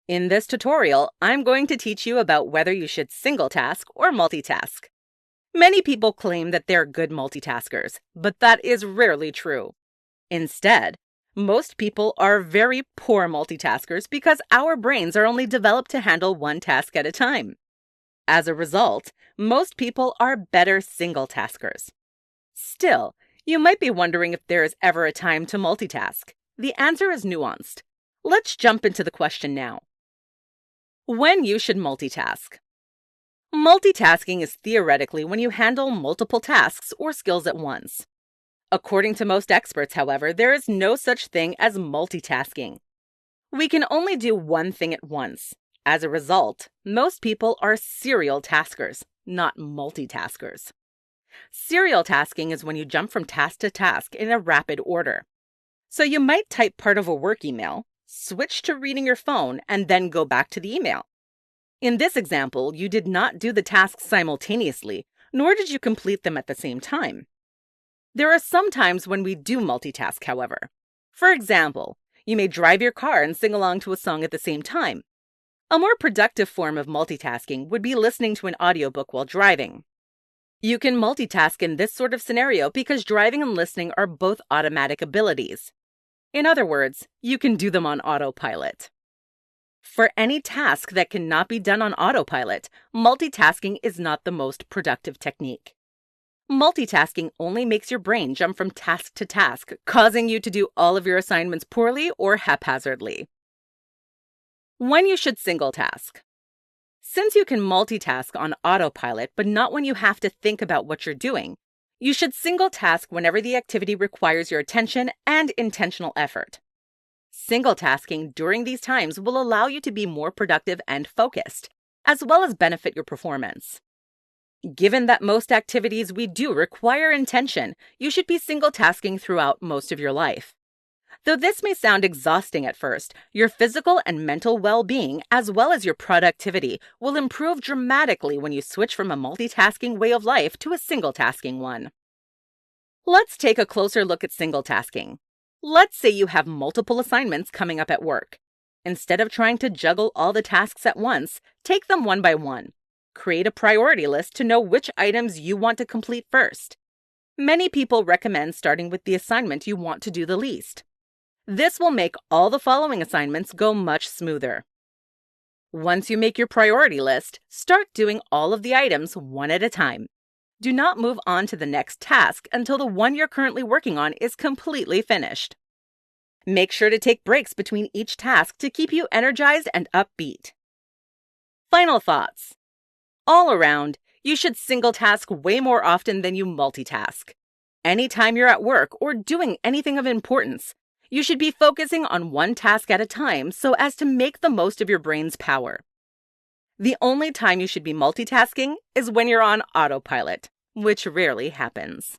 In this tutorial, I'm going to teach you about whether you should single task or multitask. Many people claim that they're good multitaskers, but that is rarely true. Instead, most people are very poor multitaskers because our brains are only developed to handle one task at a time. As a result, most people are better single taskers. Still, you might be wondering if there is ever a time to multitask. The answer is nuanced. Let's jump into the question now. When you should multitask. Multitasking is theoretically when you handle multiple tasks or skills at once. According to most experts, however, there is no such thing as multitasking. We can only do one thing at once. As a result, most people are serial taskers, not multitaskers. Serial tasking is when you jump from task to task in a rapid order. So you might type part of a work email, switch to reading your phone, and then go back to the email. In this example, you did not do the tasks simultaneously, nor did you complete them at the same time. There are some times when we do multitask, however. For example, you may drive your car and sing along to a song at the same time. A more productive form of multitasking would be listening to an audiobook while driving. You can multitask in this sort of scenario because driving and listening are both automatic abilities. In other words, you can do them on autopilot. For any task that cannot be done on autopilot, multitasking is not the most productive technique. Multitasking only makes your brain jump from task to task, causing you to do all of your assignments poorly or haphazardly. When you should single task. Since you can multitask on autopilot, but not when you have to think about what you're doing, you should single task whenever the activity requires your attention and intentional effort. Single tasking during these times will allow you to be more productive and focused, as well as benefit your performance. Given that most activities we do require intention, you should be single tasking throughout most of your life. Though this may sound exhausting at first, your physical and mental well-being, as well as your productivity, will improve dramatically when you switch from a multitasking way of life to a single-tasking one. Let's take a closer look at single-tasking. Let's say you have multiple assignments coming up at work. Instead of trying to juggle all the tasks at once, take them one by one. Create a priority list to know which items you want to complete first. Many people recommend starting with the assignment you want to do the least. This will make all the following assignments go much smoother. Once you make your priority list, start doing all of the items one at a time. Do not move on to the next task until the one you're currently working on is completely finished. Make sure to take breaks between each task to keep you energized and upbeat. Final thoughts. All around, you should single task way more often than you multitask. Anytime you're at work or doing anything of importance, you should be focusing on one task at a time so as to make the most of your brain's power. The only time you should be multitasking is when you're on autopilot, which rarely happens.